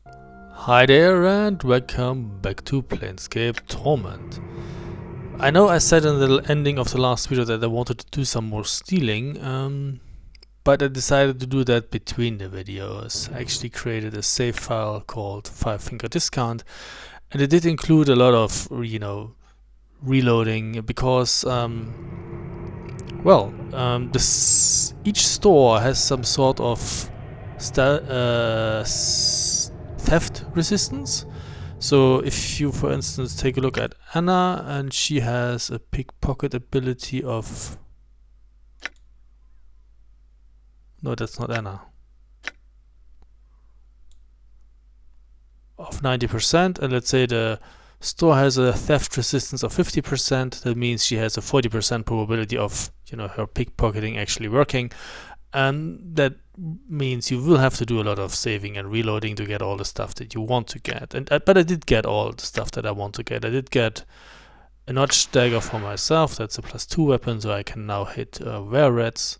Hi there and welcome back to Planescape Torment. I know I said in the ending of the last video that I wanted to do some more stealing, but I decided to do that between the videos. I actually created a save file called 5-Finger Discount, and it did include a lot of, reloading because, each store has some sort of theft resistance. So if you, for instance, take a look at Anna, and she has a pickpocket ability of... No, that's not Anna. Of 90%, and let's say the store has a theft resistance of 50%, that means she has a 40% probability of, her pickpocketing actually working. And that means you will have to do a lot of saving and reloading to get all the stuff that you want to get. But I did get all the stuff that I want to get. I did get a notch dagger for myself. That's a +2 weapon, so I can now hit were-rats.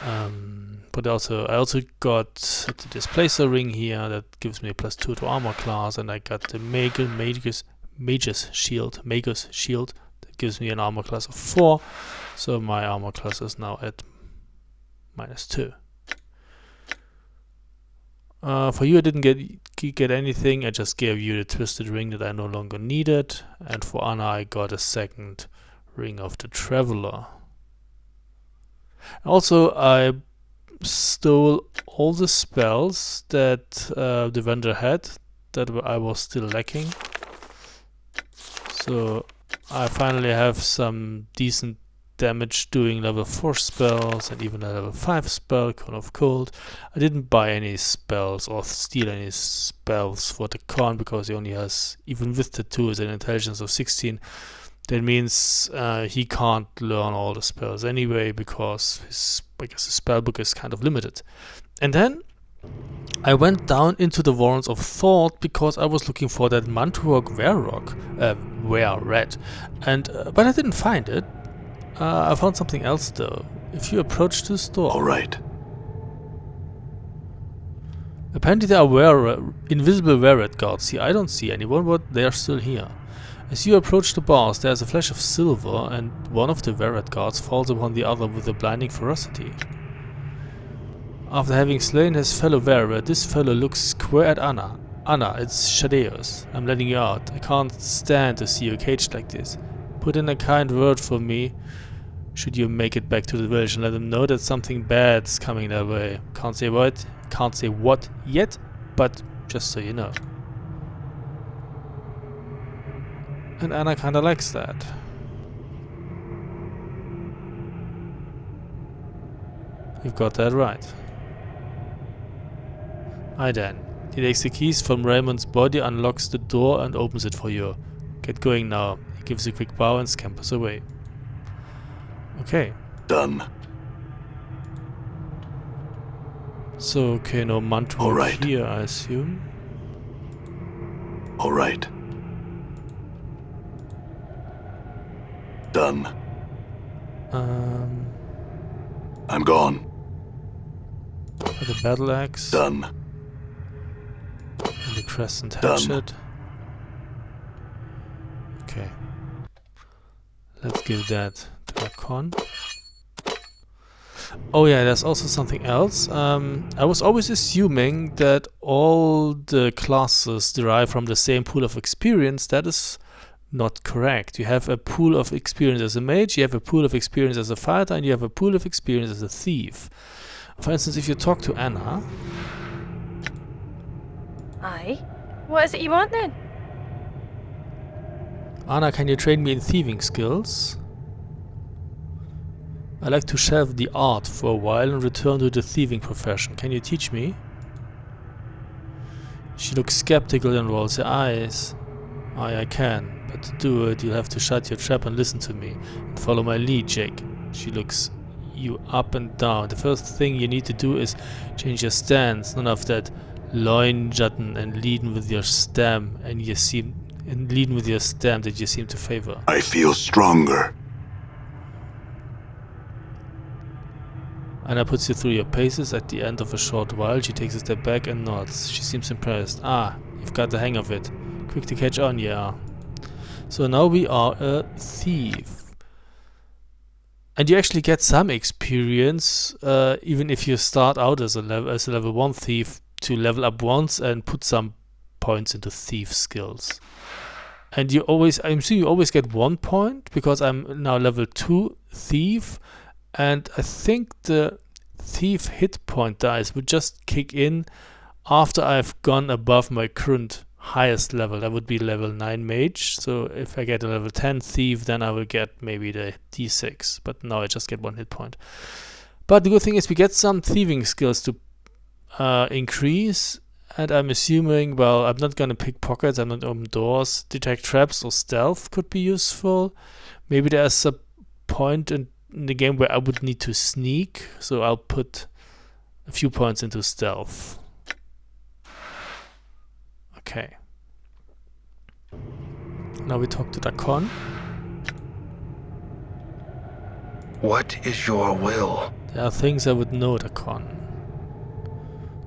But I also got the displacer ring here that gives me a +2 to armor class, and I got the Magus shield that gives me an armor class of 4. So my armor class is now at -2. For you, I didn't get anything. I just gave you the twisted ring that I no longer needed, and for Anna, I got a second ring of the Traveler. Also, I stole all the spells that the vendor had that I was still lacking. So I finally have some decent damage doing level 4 spells and even a level 5 spell, Cone of Cold. I didn't buy any spells or steal any spells for the con because he only has, even with the 2, is an intelligence of 16. That means he can't learn all the spells anyway because his spell book is kind of limited. And then I went down into the Warrens of Thought because I was looking for that Manturok were-rat, but I didn't find it. I found something else though. If you approach this door... Alright. Apparently there are invisible were-rat guards here. I don't see anyone, but they are still here. As you approach the bars, there is a flash of silver, and one of the were-rat guards falls upon the other with a blinding ferocity. After having slain his fellow were-rat, this fellow looks square at Anna. Anna, it's Shadeos. I'm letting you out. I can't stand to see you caged like this. Put in a kind word for me should you make it back to the village, and let them know that something bad's coming their way. Can't say what yet, but just so you know. And Anna kinda likes that. You've got that right. Aye then. He takes the keys from Raymond's body, unlocks the door and opens it for you. Get going now. He gives a quick bow and scampers away. Okay. Done. So, okay, no Manturok here, I assume. Alright. Done. I'm gone. The battle axe. Done. And the crescent hatchet. Okay. Let's give that to a con. Oh yeah, there's also something else. I was always assuming that all the classes derive from the same pool of experience. That is not correct. You have a pool of experience as a mage, you have a pool of experience as a fighter, and you have a pool of experience as a thief. For instance, if you talk to Anna... Aye? What is it you want then? Anna, can you train me in thieving skills? I like to shelve the art for a while and return to the thieving profession. Can you teach me? She looks skeptical and rolls her eyes. Aye, I can. But to do it, you'll have to shut your trap and listen to me. And follow my lead, Jake. She looks you up and down. The first thing you need to do is change your stance. None of that loin jutting and leading with your stem that you seem to favor. I feel stronger. Anna puts you through your paces. At the end of a short while, she takes a step back and nods. She seems impressed. Ah, you've got the hang of it. Quick to catch on, yeah. So now we are a thief. And you actually get some experience, even if you start out as a level 1 thief, to level up once and put some points into thief skills. And you always, I'm assuming you always get 1 point, because I'm now level 2 thief, and I think the thief hit point dice would just kick in after I've gone above my current highest level. That would be level 9 mage. So if I get a level 10 thief, then I will get maybe the d6, but now I just get 1 hit point. But the good thing is we get some thieving skills to increase, and I'm assuming, well, I'm not gonna pick pockets, I'm not open doors. Detect traps or stealth could be useful. Maybe there's a point in the game where I would need to sneak, so I'll put a few points into stealth. Okay. Now we talk to Dakon. What is your will? There are things I would know, Dakon.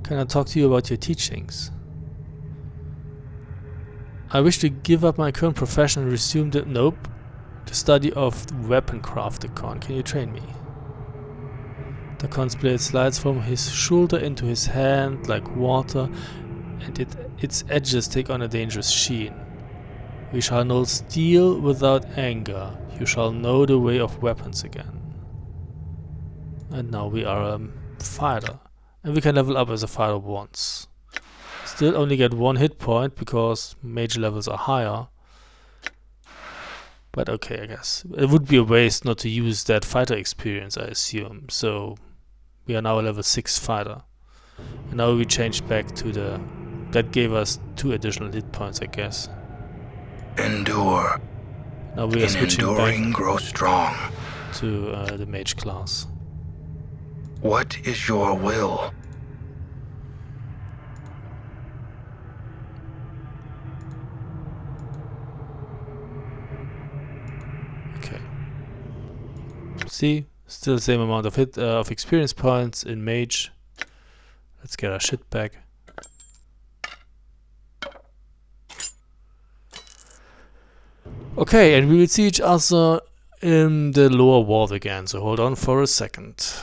Can I talk to you about your teachings? I wish to give up my current profession and resume the... Nope. The study of weapon craft, Dakon. Can you train me? Dakon's blade slides from his shoulder into his hand like water, and its edges take on a dangerous sheen. We shall know steel without anger. You shall know the way of weapons again. And now we are a fighter. And we can level up as a fighter once. Still only get 1 hit point because mage levels are higher. But okay, I guess. It would be a waste not to use that fighter experience, I assume. So we are now a level 6 fighter. And now we change back to the... That gave us 2 additional hit points, I guess. Endure. Now we are switching enduring, back grow strong. to the mage class. What is your will? Okay. See, still the same amount of of experience points in mage. Let's get our shit back. Okay, and we will see each other in the lower ward again, so hold on for a second.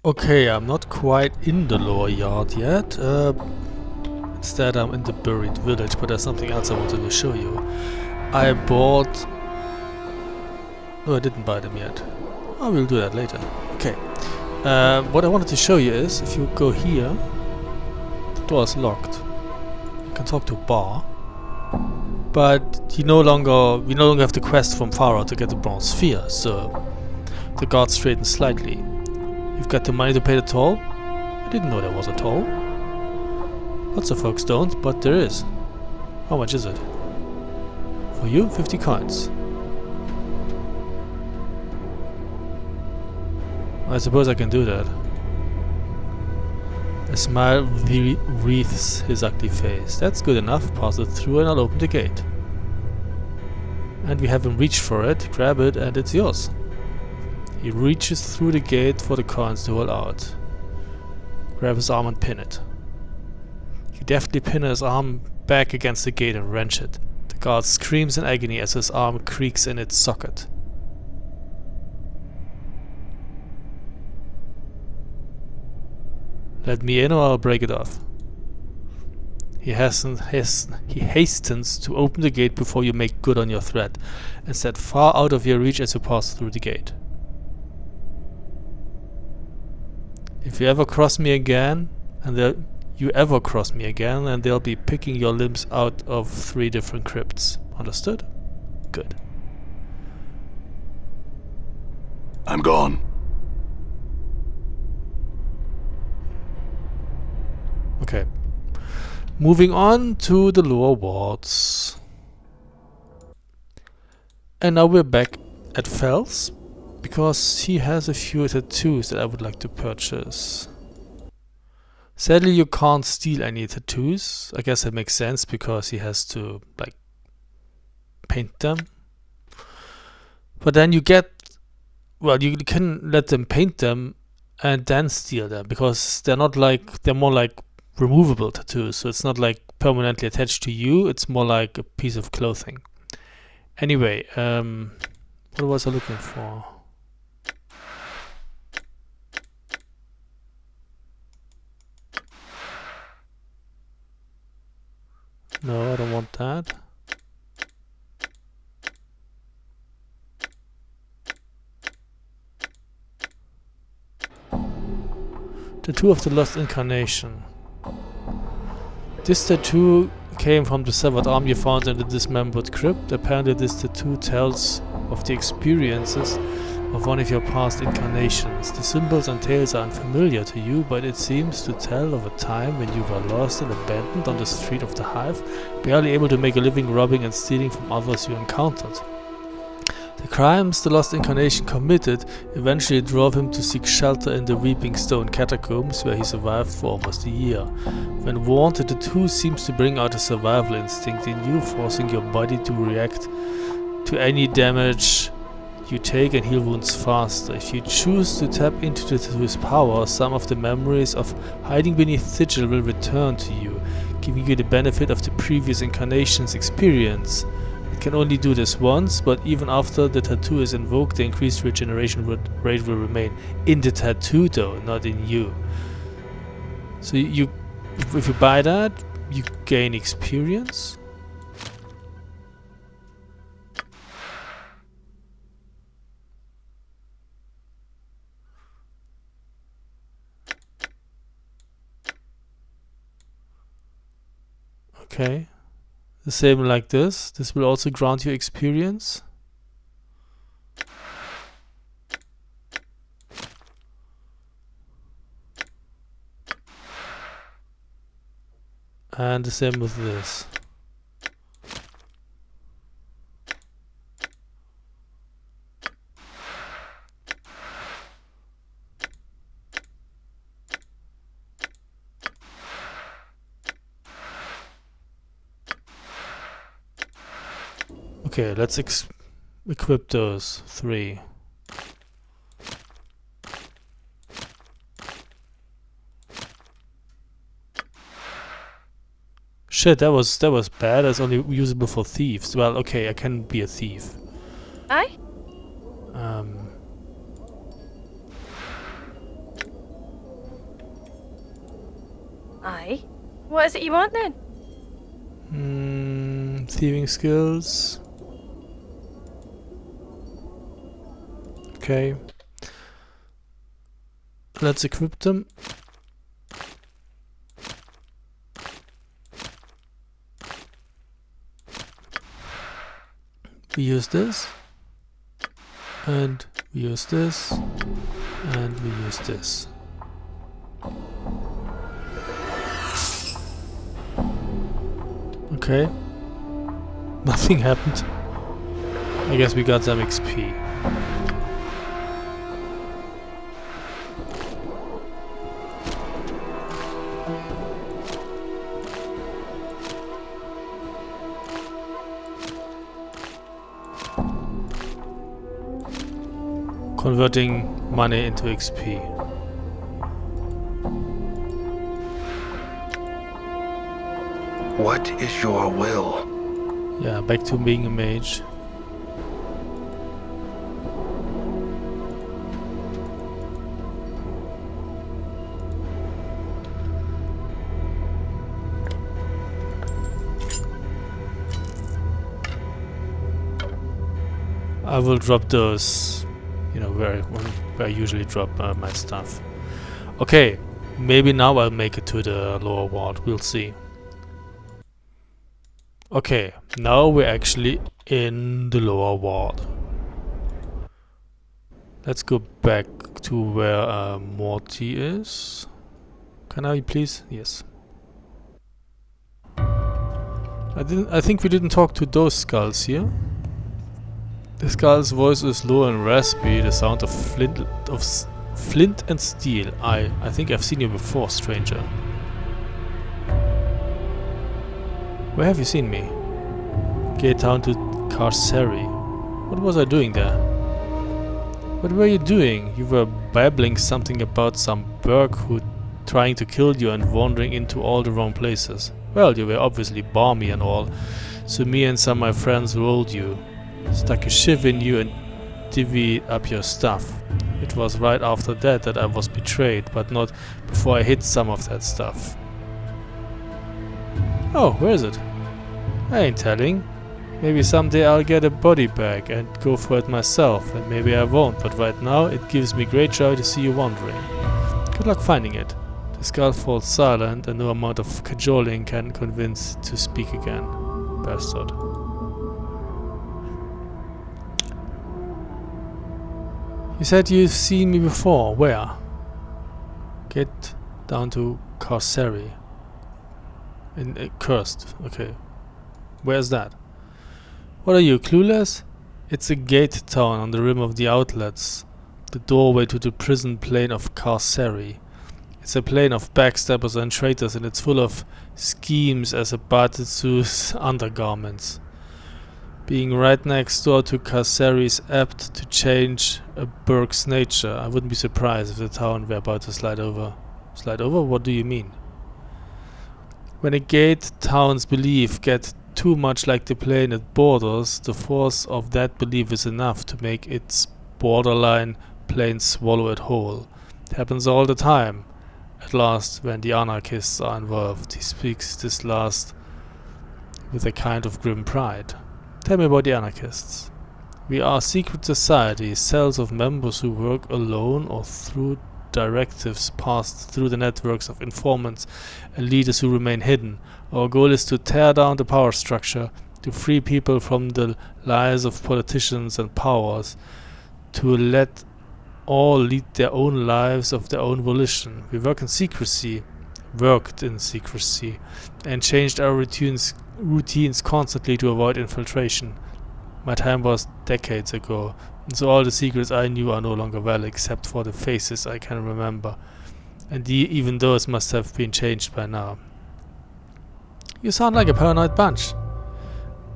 Okay, I'm not quite in the lower yard yet. Instead I'm in the buried village, but there's something else I wanted to show you. I bought... No, I didn't buy them yet. I will do that later. Okay. What I wanted to show you is, if you go here, the door is locked. You can talk to a bar. But we no longer have the quest from Farah to get the bronze sphere, so the guard straightens slightly. You've got the money to pay the toll? I didn't know there was a toll. Lots of folks don't, but there is. How much is it? For you, 50 coins. I suppose I can do that. A smile wreathes his ugly face. That's good enough. Pass it through and I'll open the gate. And we haven't reached for it. Grab it and it's yours. He reaches through the gate for the coins to roll out. Grab his arm and pin it. You deftly pin his arm back against the gate and wrench it. The guard screams in agony as his arm creaks in its socket. Let me in or I'll break it off. He hastens to open the gate before you make good on your threat, and set far out of your reach as you pass through the gate. If you ever cross me again, and they'll be picking your limbs out of 3 different crypts. Understood? Good. I'm gone. Okay. Moving on to the lower wards. And now we're back at Fel's, because he has a few tattoos that I would like to purchase. Sadly, you can't steal any tattoos. I guess that makes sense because he has to, paint them. But then you get, well, you can let them paint them and then steal them, because they're more like removable tattoos. So it's not like permanently attached to you. It's more like a piece of clothing. Anyway, what was I looking for? No, I don't want that. Tattoo of the Lost Incarnation. This tattoo came from the severed arm you found in the dismembered crypt. Apparently this tattoo tells of the experiences of one of your past incarnations. The symbols and tales are unfamiliar to you, but it seems to tell of a time when you were lost and abandoned on the street of the Hive, barely able to make a living, robbing and stealing from others you encountered. The crimes the Lost Incarnation committed eventually drove him to seek shelter in the Weeping Stone Catacombs, where he survived for almost a year. When warned, the tattoo seems to bring out a survival instinct in you, forcing your body to react to any damage you take and heal wounds faster. If you choose to tap into the tattoo's power, some of the memories of hiding beneath sigil will return to you, giving you the benefit of the previous incarnation's experience. It can only do this once, but even after the tattoo is invoked, the increased regeneration rate will remain. In the tattoo though, not in you. So if you buy that, you gain experience. Okay. The same like this. This will also grant you experience. And the same with this. Okay, let's equip those 3. Shit, that was bad. That's only usable for thieves. Well, okay, I can be a thief. Aye? Aye? What is it you want then? Thieving skills. Okay. Let's equip them. We use this. And we use this. And we use this. Okay. Nothing happened. I guess we got some XP. Converting money into XP. What is your will? Yeah, back to being a mage. I will drop those, you know, where I usually drop my stuff. Okay, maybe now I'll make it to the lower ward. We'll see. Okay, now we're actually in the lower ward. Let's go back to where Morte is. Can I please? Yes. I think we didn't talk to those skulls here. The skull's voice is low and raspy, the sound of flint and steel. I think I've seen you before, stranger. Where have you seen me? Get down to Carceri. What was I doing there? What were you doing? You were babbling something about some Berg who trying to kill you and wandering into all the wrong places. Well, you were obviously balmy and all, so me and some of my friends rolled you, stuck a shiv in you and divvied up your stuff. It was right after that I was betrayed, but not before I hid some of that stuff. Oh, where is it? I ain't telling. Maybe someday I'll get a body bag and go for it myself, and maybe I won't, but right now it gives me great joy to see you wandering. Good luck finding it. The skull falls silent, and no amount of cajoling can convince to speak again. Bastard. You said you've seen me before. Where? Get down to Carceri. In Cursed. Okay. Where's that? What are you, clueless? It's a gate town on the rim of the outlets. The doorway to the prison plane of Carceri. It's a plane of backstabbers and traitors, and it's full of schemes as a Batitsu's undergarments. Being right next door to Carceri is apt to change a Berg's nature. I wouldn't be surprised if the town were about to slide over. Slide over? What do you mean? When a gate town's belief get too much like the plane it borders, the force of that belief is enough to make its borderline plane swallow it whole. It happens all the time. At last, when the anarchists are involved, he speaks this last with a kind of grim pride. Tell me about the anarchists. We are a secret society, cells of members who work alone or through directives passed through the networks of informants and leaders who remain hidden. Our goal is to tear down the power structure, to free people from the lies of politicians and powers, to let all lead their own lives of their own volition. We worked in secrecy, and changed our routines constantly to avoid infiltration. My time was decades ago, and so all the secrets I knew are no longer valid except for the faces I can remember, and even those must have been changed by now. You sound like a paranoid bunch.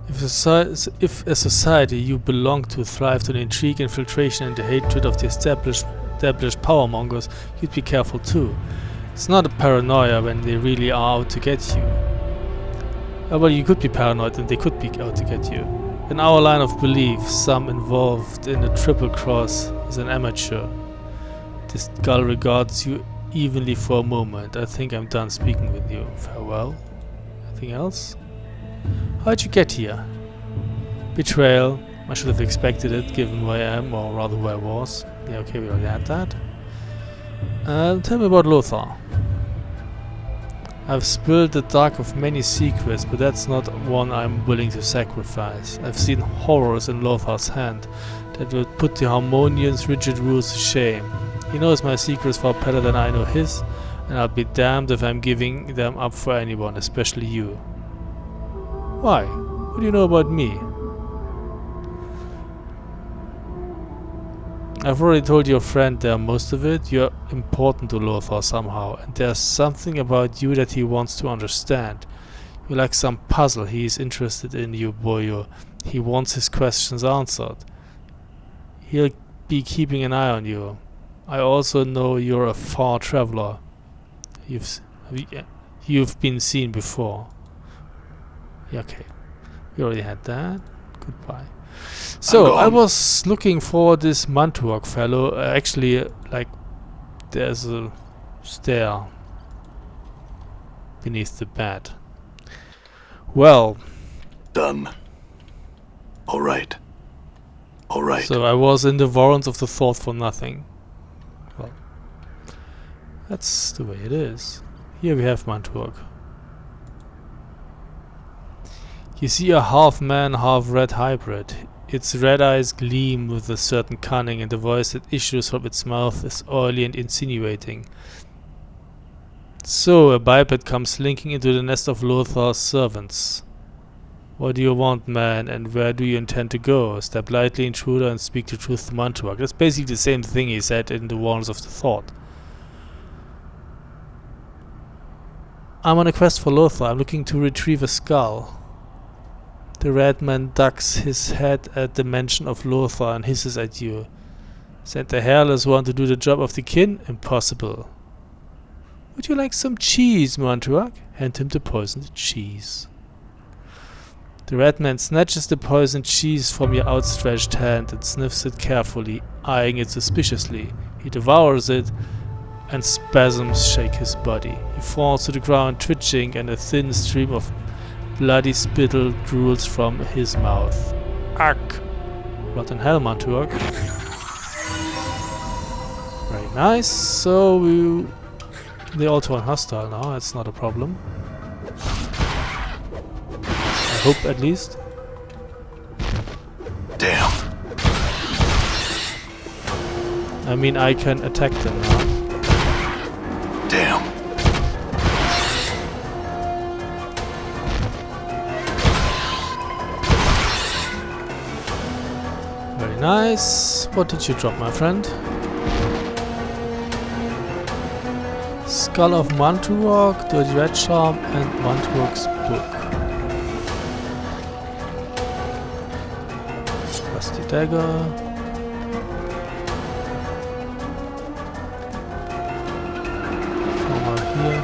If a society you belong to thrived on intrigue, infiltration and the hatred of the established powermongers, you'd be careful too. It's not a paranoia when they really are out to get you. Well, you could be paranoid and they could be out to get you. In our line of belief, some involved in a triple cross is an amateur. This gull regards you evenly for a moment. I think I'm done speaking with you. Farewell. Anything else? How'd you get here? Betrayal. I should have expected it, given where I am, or rather where I was. Yeah, okay, we already had that. Tell me about Lothar. I've spilled the dark of many secrets, but that's not one I'm willing to sacrifice. I've seen horrors in Lothar's hand that would put the harmonious, rigid rules to shame. He knows my secrets far better than I know his, and I'll be damned if I'm giving them up for anyone, especially you. Why? What do you know about me? I've already told your friend there most of it. You're important to Lothar somehow, and there's something about you that he wants to understand. You're like some puzzle he is interested in, you boyo. He wants his questions answered. He'll be keeping an eye on you. I also know you're a far traveler. You've been seen before. Yeah, okay. We already had that. Goodbye. So, I was looking for this Mantuak fellow. Actually, like, there's a stair beneath the bed. Well. Done. Alright. Alright. So I was in the warrants of the thought for nothing. Well, that's the way it is. Here we have Mantuak. You see a half-man, half-red hybrid. Its red eyes gleam with a certain cunning, and the voice that issues from its mouth is oily and insinuating. So, a biped comes slinking into the nest of Lothar's servants. What do you want, man, and where do you intend to go? Step lightly, intruder, and speak the truth to Mantuak. That's basically the same thing he said in the Warrants of the Thought. I'm on a quest for Lothar. I'm looking to retrieve a skull. The red man ducks his head at the mention of Lothar and hisses at you. Send the hairless one to do the job of the kin? Impossible. Would you like some cheese, Montuak? Hand him the poisoned cheese. The red man snatches the poisoned cheese from your outstretched hand and sniffs it carefully, eyeing it suspiciously. He devours it, and spasms shake his body. He falls to the ground, twitching, and a thin stream of bloody spittle drools from his mouth. Ugh! What in hell, Montuak? Very nice. So they all turn hostile now. That's not a problem. I hope, at least. Damn. I mean, I can attack them now. Damn. Very nice. What did you drop, my friend? Skull of Mantuok, Dirty Red Charm, and Mantuok's Book. Rusty Dagger. Over here.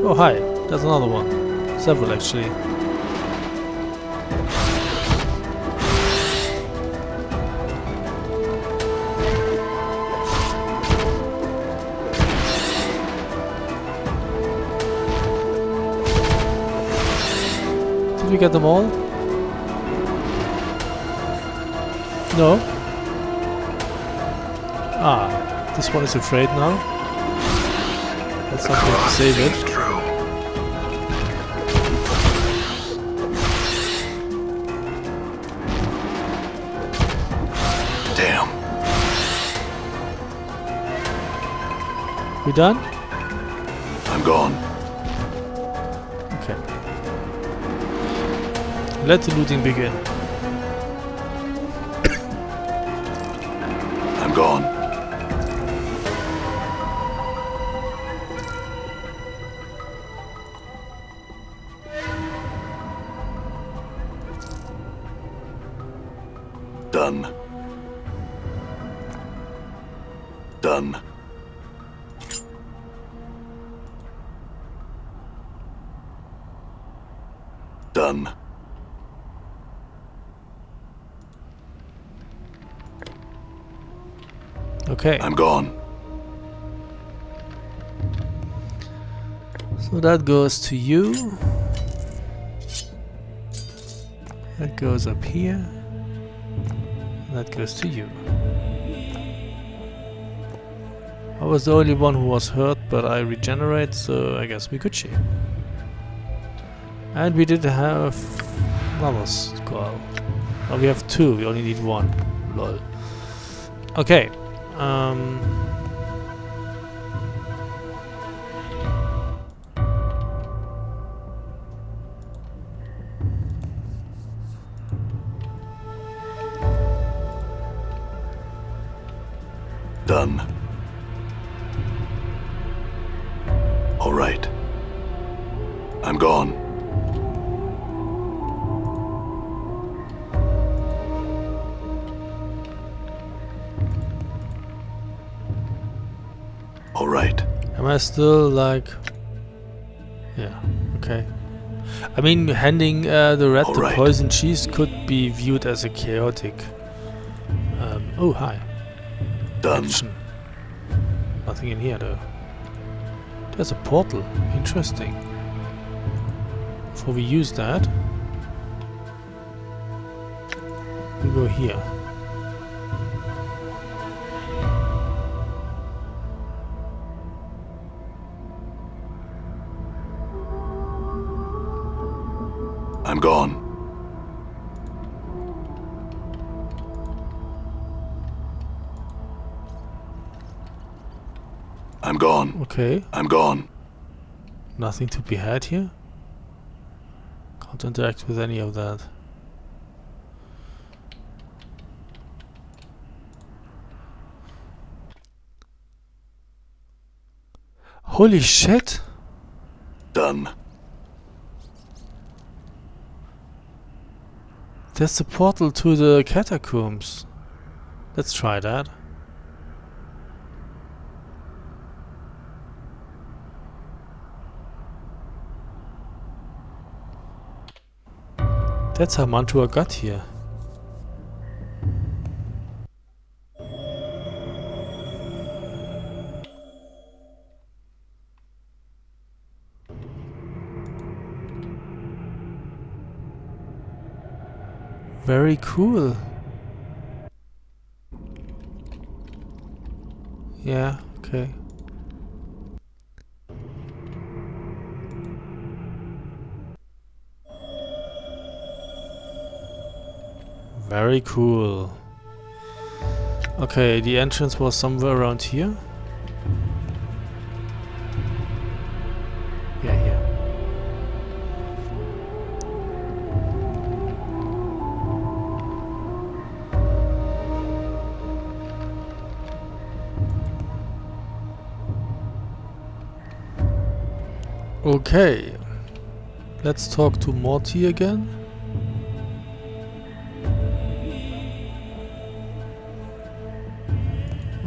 Oh, hi. There's another one. Several, actually. Did we get them all? No? Ah, this one is afraid now. That's something to save it. True. Damn. We done? I'm gone. Okay. Let the looting begin. I'm gone. Done. Done. Done. Okay. I'm gone. So that goes to you. That goes up here. That goes to you. I was the only one who was hurt, but I regenerate, so I guess we could share. And we did have another skull. Oh, we have two, we only need one. Lol. Okay. Done. All right. I'm gone. All right. Am I still like... Yeah, okay. I mean, handing the red the Alright. poison cheese could be viewed as a chaotic... oh, hi. Done. Action. Nothing in here though. There's a portal. Interesting. Before we use that, we go here. I'm gone. I'm gone. Okay. I'm gone. Nothing to be had here. Can't interact with any of that. Holy shit! Done. There's the portal to the catacombs. Let's try that. That's how Mantua got here. Very cool. Yeah, okay. Very cool. Okay, the entrance was somewhere around here. Yeah, here. Okay. Let's talk to Morte again.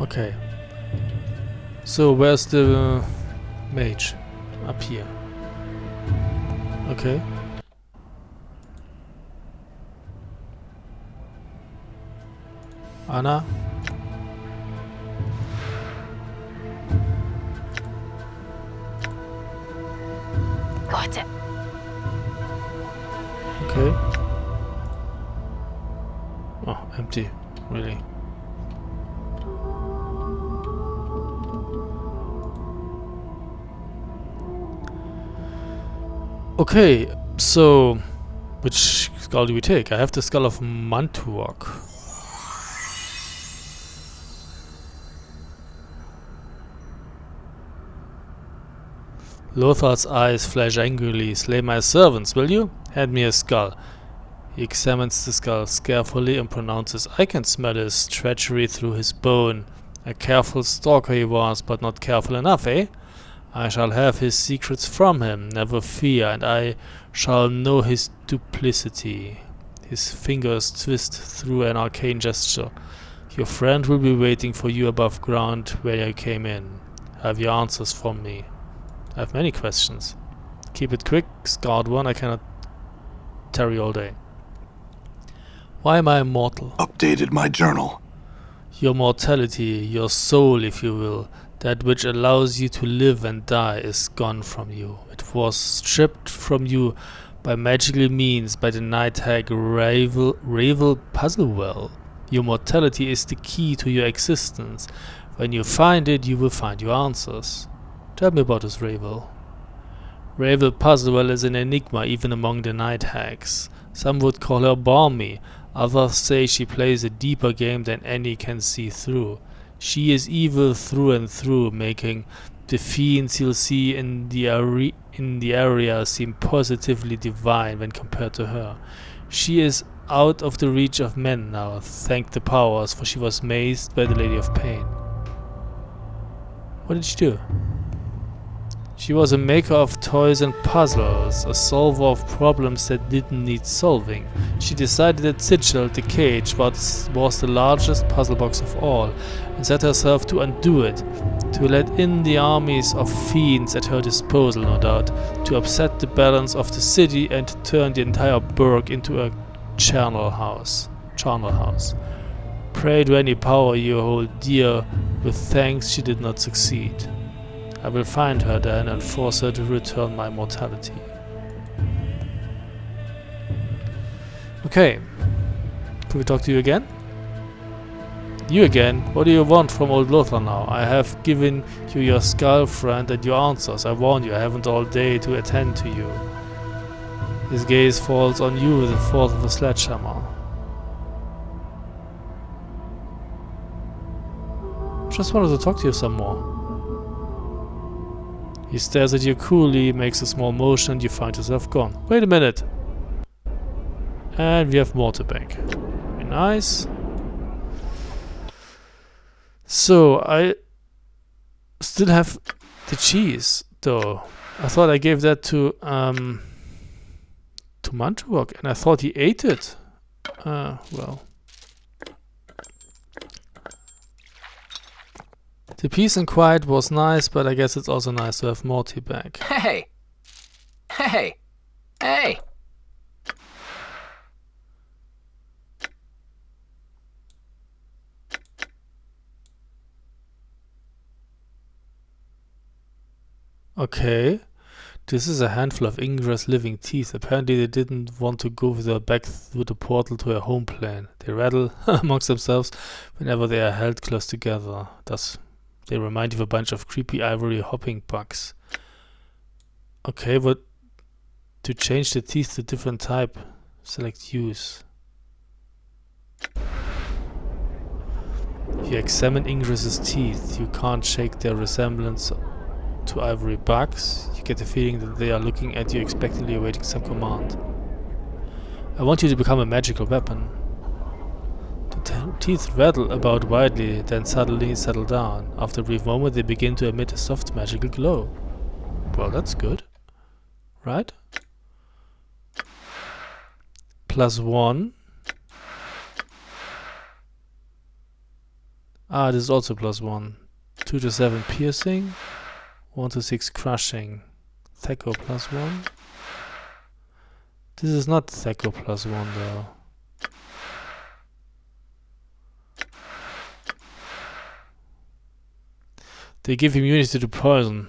Okay. So where's the mage? Up here. Okay. Anna. Got it. Okay. Oh, empty. Really. Okay, so which skull do we take? I have the skull of Mantuok. Lothar's eyes flash angrily. Slay my servants, will you? Hand me a skull. He examines the skull carefully and pronounces, I can smell his treachery through his bone. A careful stalker he was, but not careful enough, eh? I shall have his secrets from him, never fear, and I shall know his duplicity. His fingers twist through an arcane gesture. Your friend will be waiting for you above ground where you came in. Have your answers from me. I have many questions. Keep it quick, Scout 1, I cannot tarry all day. Why am I immortal? Updated my journal. Your mortality, your soul, if you will, that which allows you to live and die, is gone from you. It was stripped from you by magical means by the night hag Ravel Puzzlewell. Your mortality is the key to your existence. When you find it, you will find your answers. Tell me about this Ravel. Ravel Puzzlewell is an enigma even among the night hags. Some would call her balmy. Others say she plays a deeper game than any can see through. She is evil through and through, making the fiends you'll see in the area seem positively divine when compared to her. She is out of the reach of men now, thank the powers, for she was mazed by the Lady of Pain. What did she do? She was a maker of toys and puzzles, a solver of problems that didn't need solving. She decided that Sigil, the cage, was the largest puzzle box of all, and set herself to undo it, to let in the armies of fiends at her disposal, no doubt, to upset the balance of the city and to turn the entire burg into a charnel house. Pray to any power you hold dear, with thanks she did not succeed. I will find her then and force her to return my mortality. Okay. Could we talk to you again? You again? What do you want from old Lothar now? I have given you your skull, friend, and your answers. I warn you, I haven't all day to attend to you. His gaze falls on you with the force of a sledgehammer. Just wanted to talk to you some more. He stares at you coolly, makes a small motion, and you find yourself gone. Wait a minute! And we have Morte back. Very nice. So, I still have the cheese, though. I thought I gave that to Mantuok, and I thought he ate it. Well. The peace and quiet was nice, but I guess it's also nice to have Morte back. Hey! Hey! Hey! Okay. This is a handful of Ingra's living teeth. Apparently they didn't want to go back through the portal to their home plane. They rattle amongst themselves whenever they are held close together. Thus, they remind you of a bunch of creepy ivory hopping bugs. Okay, but to change the teeth to different type, select use. You examine Ingras's teeth. You can't shake their resemblance to ivory bugs. You get the feeling that they are looking at you expectantly, awaiting some command. I want you to become a magical weapon. The teeth rattle about wildly, then suddenly settle down. After a brief moment, they begin to emit a soft magical glow. Well, that's good. Right? +1. Ah, this is also +1. 2 to 7 piercing. 1 to 6 crushing. Thaco +1. This is not Thaco +1 though. They give immunity to poison.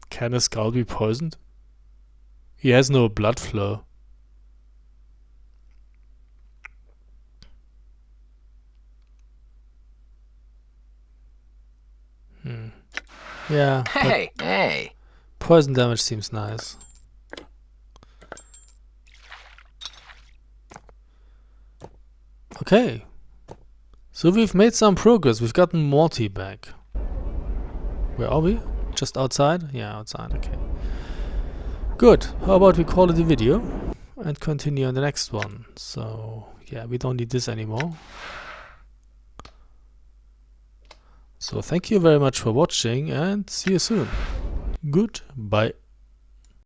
Can a skull be poisoned? He has no blood flow. Yeah. Hey! Hey! Poison damage seems nice. Okay. So we've made some progress. We've gotten Morte back. Where are we? Just outside? Yeah, outside. Okay. Good. How about we call it a video and continue on the next one. So, yeah, we don't need this anymore. So thank you very much for watching and see you soon. Goodbye.